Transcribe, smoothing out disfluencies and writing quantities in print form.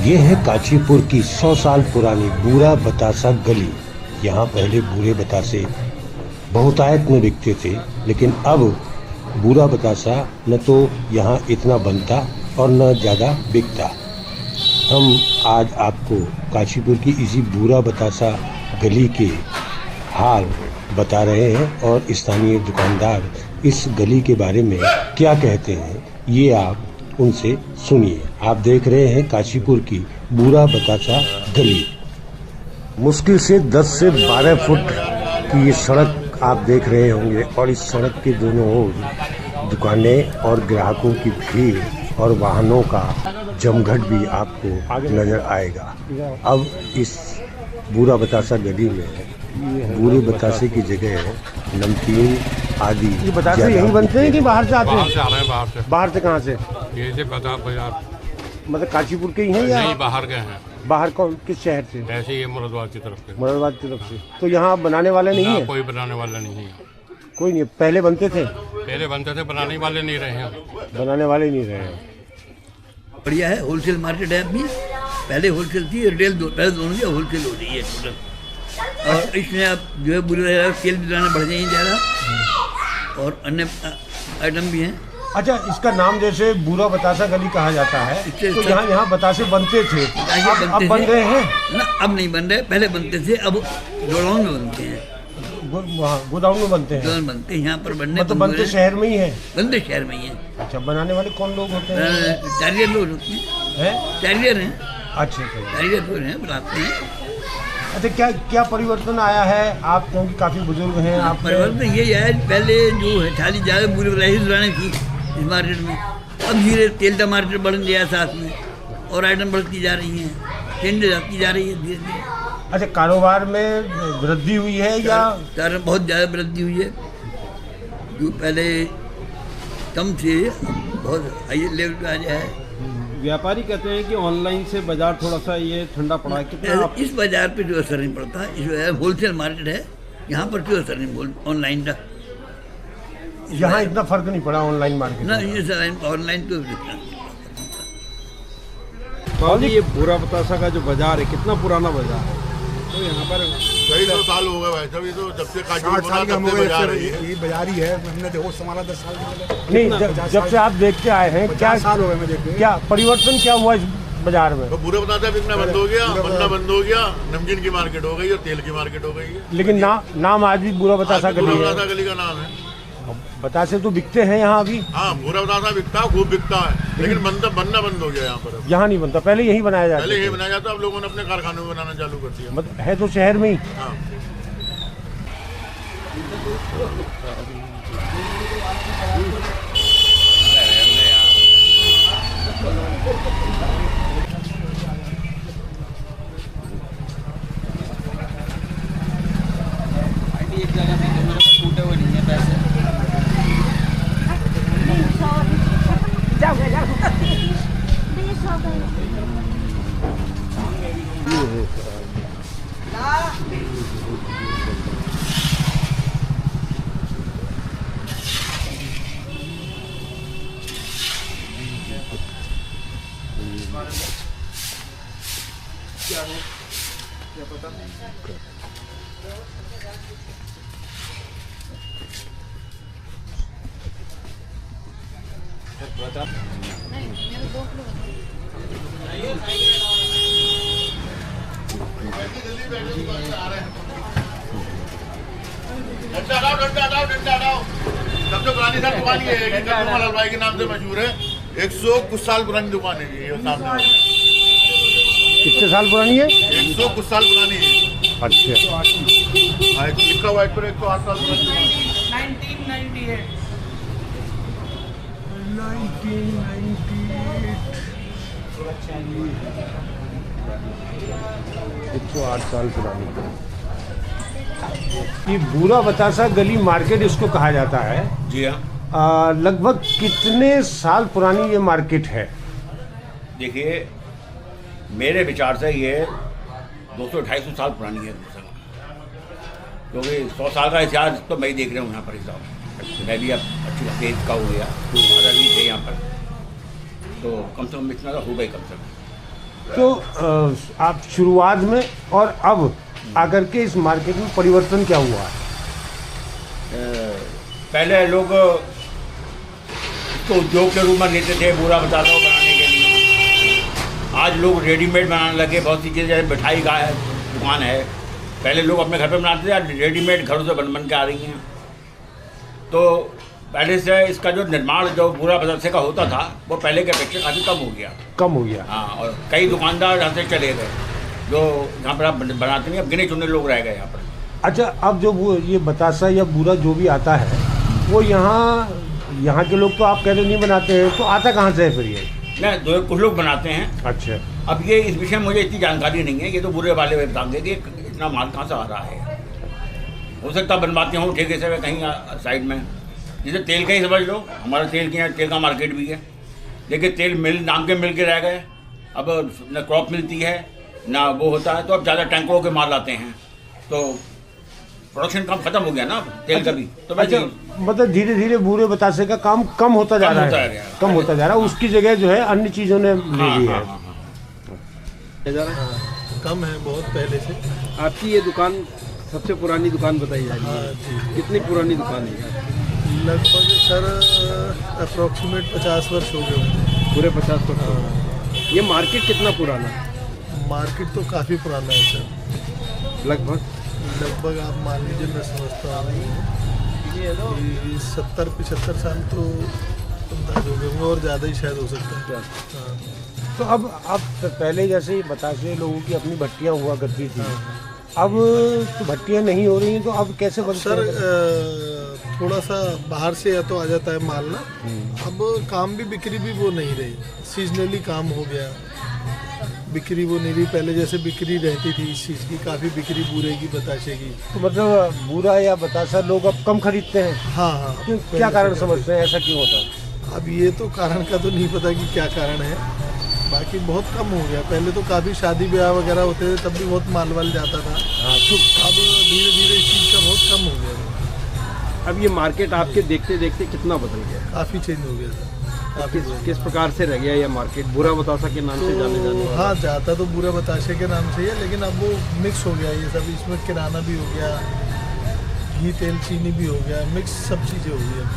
ये है काशीपुर की 100 साल पुरानी बूरा बतासा गली। यहाँ पहले बूरे बतासे बहुतायत में बिकते थे, लेकिन अब बूरा बतासा न तो यहाँ इतना बनता और न ज़्यादा बिकता। हम आज आपको काशीपुर की इसी बूरा बतासा गली के हाल बता रहे हैं और स्थानीय दुकानदार इस गली के बारे में क्या कहते हैं, ये आप उनसे सुनिए। आप देख रहे हैं काशीपुर की बूरा बतासा गली। मुश्किल से 10 से 12 फुट की ये सड़क आप देख रहे होंगे और इस सड़क के दोनों ओर दुकानें और ग्राहकों की भीड़ और वाहनों का जमघट भी आपको नजर आएगा। अब इस बूरा बतासा गली में बूरे बतासे की जगह नमकीन आदि। ये बतासे यहीं बनते हैं कि बाहर से आते हैं? बाहर से आ रहे हैं। बाहर से कहाँ से? ये से बाजार मतलब काशीपुर के ही हैं या नहीं बाहर गए हैं? बाहर कौन किस शहर से? ऐसे ही मुरादाबाद की तरफ से। मुरादाबाद की तरफ से। तो यहाँ बनाने वाले नहीं है? कोई बनाने वाला नहीं है। कोई नहीं। पहले बनते थे? पहले बनते थे, बनाने वाले नहीं रहे हैं। बनाने वाले नहीं रहे हैं। बढ़िया है, होलसेल मार्केट है अपनी। पहले होलसेल थी, रिटेल पहले दोनों की होलसेल हो रही है टोटल। और इसमें अब जो है बुरे तेल भी दुकानें बढ़ गई हैं ज़्यादा और अन्य आइटम भी हैं। अच्छा, इसका नाम जैसे बूरा बतासा गली कहा जाता है, तो यहाँ बतासे बनते थे, अब बन गए हैं ना? अब नहीं बन रहे, पहले बनते थे, अब गोडाउन में बनते हैं। गोदाम में बनते हैं? गोदाम बनते हैं यहाँ पर बनने। मतलब बनते शहर में ही है? बनते शहर में ही है। अच्छा, बनाने वाले कौन लोग होते हैं? कैरियर लोग होते हैं। कैरियर हैं। अच्छा, कैरियर लोग हैं, बनाते हैं। अच्छा, क्या परिवर्तन आया है? आप क्योंकि काफ़ी बुजुर्ग हैं, आप परिवर्तन ये है, पहले जो है थाली ज़्यादा बुरी बनाई दुकानें थी इस मार्केट में। अब धीरे तेल का मार्केट बढ़ गया साथ में और आइटम बढ़ती जा रही हैं, ट्रेंड जाती जा रही है धीरे धीरे। अच्छा, कारोबार में वृद्धि हुई है या? बहुत ज़्यादा वृद्धि हुई है। जो पहले कम थे बहुत हाई लेवल पे आ गया है। व्यापारी कहते हैं कि ऑनलाइन से बाजार थोड़ा सा ये ठंडा पड़ा है। कितना इस बाजार पे जो असर नहीं पड़ता, इस होलसेल मार्केट है, यहाँ पर क्यों असर नहीं ऑनलाइन का? यहाँ इतना फर्क नहीं पड़ा ऑनलाइन मार्केट ना, ये ऑनलाइन तो ये बूरा बतासा का जो बाजार है कितना पुराना बाजार है? तो यहाँ पर कई 100 साल हो गए भाई साहब। ये तो जब से काशीपुर बना तब से बाजार है, ये बाजार ही है। हमने देखो संभाला 10 साल नहीं, जब से आप देखते आए हैं, क्या साल हो गए मैं देखते, क्या परिवर्तन क्या हुआ इस बाजार में? तो बूरा बतासा बिकना बंद हो गया, बनना बंद हो गया, नमकीन की मार्केट हो गई और तेल की मार्केट हो गई है। लेकिन नाम आज भी बूरा बतासा गली है। गली का नाम है। बतासे तो बिकते हैं यहाँ अभी? हाँ, बूरा बतासा बिकता है, खूब बिकता है, लेकिन बनना बंद हो गया यहाँ पर। यहाँ नहीं बनता, पहले यही बनाया जाता? पहले यही बनाया जाता, अब लोगों ने अपने कारखानों में बनाना चालू कर दिया। मतलब है तो शहर में ही? हाँ। क्या पता सबसे पुरानी सर दुकान ये है कि लाल भाई के नाम से मशहूर है। 100 कुछ साल पुरानी दुकान है ये सामने। कितने साल पुरानी है? 100 कुछ साल पुरानी है। अच्छा, लिखा हुआ है 108 साल पुरानी। 108 साल पुरानी। ये बूरा बतासा गली मार्केट इसको कहा जाता है? जी हाँ। लगभग कितने साल पुरानी ये मार्केट है? देखिए, मेरे विचार से ये 200-250 साल पुरानी है, क्योंकि 100 साल का इतिहास तो मैं ही देख रहा हूँ यहाँ पर हिसाब। मैं भी अब अच्छी खासी एज का हो गया, फादर भी थे यहाँ पर, तो कम से कम इतना तो होगा ही कम से कम। तो आप शुरुआत में और अब आकर के इस मार्केट में परिवर्तन क्या हुआ है? पहले लोग इसको उद्योग के रूप में लेते थे बूरा बतासा बनाने के लिए। आज लोग रेडीमेड बनाने लगे। बहुत सी चीज़ें जैसे मिठाई का है दुकान है, पहले लोग अपने घर पे बनाते थे, आज रेडीमेड घरों से बन के आ रही हैं। तो पहले से इसका जो निर्माण जो बूरा बतासे का होता था वो पहले के अपेक्षा काफ़ी कम हो गया। हाँ, और कई दुकानदार यहाँ से चले गए जो यहाँ पर आप बनाते नहीं, अब गिने चुने लोग रह गए यहाँ पर। अच्छा, अब जो वो ये बतासा या बूरा जो भी आता है वो यहाँ के लोग तो आप कह रहे नहीं बनाते हैं, तो आता कहाँ से है फिर ये? नहीं, कुछ लोग बनाते हैं। अच्छा, अब ये इस विषय में मुझे इतनी जानकारी नहीं है, ये तो बुरे वाले बताएंगे कि इतना माल कहाँ से आ रहा है। हो सकता बनवाते हों ठेके से कहीं साइड में, जैसे तेल का ही समझ लो। हमारा तेल का मार्केट भी है, लेकिन तेल मिल नाम के मिल के रह गए। अब न क्रॉप मिलती है ना वो होता है, तो अब ज़्यादा टैंकों के माल आते हैं, तो प्रोडक्शन काम खत्म हो गया ना तेल का भी। तो अच्छा, मतलब धीरे धीरे बूरे बतासे का काम कम होता जा रहा है, कम होता जा रहा है। उसकी जगह जो है अन्य चीज़ों ने ले ली है। कम है बहुत पहले से। आपकी ये दुकान सबसे पुरानी दुकान बताई जा रही है, कितनी पुरानी दुकान है? लगभग सर अप्रोक्सीमेट 50 वर्ष हो गए होंगे। पूरे 50 वर्ष। ये मार्केट कितना पुराना है? मार्केट तो काफ़ी पुराना है सर। लगभग आप मान लीजिए, मैं समझता हूँ 70-75 साल तो अंदाज हो गए होंगे, और ज़्यादा ही शायद हो सकता है। हाँ। तो अब पहले जैसे ही बतासे लोगों की अपनी भट्टियाँ हुआ करती थी, अब तो भट्टियाँ नहीं हो रही हैं, तो अब कैसे बनते हैं? सर थोड़ा सा बाहर से या तो आ जाता है माल ना, अब काम भी बिक्री भी वो नहीं रही, सीजनली काम हो गया, बिक्री वो नहीं रही। पहले जैसे बिक्री रहती थी इस चीज़ की, काफ़ी बिक्री बूरे की बताशे की। तो मतलब बूरा या बतासा लोग अब कम खरीदते हैं? हाँ हाँ। क्या कारण समझते हैं, ऐसा क्यों होता है? अब ये तो कारण का तो नहीं पता कि क्या कारण है, बाकी बहुत कम हो गया। पहले तो काफ़ी शादी ब्याह वगैरह होते थे, तब भी बहुत माल वाल जाता था। हाँ, अब धीरे धीरे इस चीज़ का बहुत कम हो गया। अब ये मार्केट आपके देखते देखते कितना बदल गया? काफ़ी चेंज हो गया था। किस प्रकार से रह गया ये मार्केट? बूरा बतासा के नाम से जाने वाला? हाँ, जाता तो बूरा बताशे के नाम से ही है, लेकिन अब वो मिक्स हो गया ये सब। इसमें किराना भी हो गया, घी तेल चीनी भी हो गया, मिक्स सब चीज़ें हो गई अब।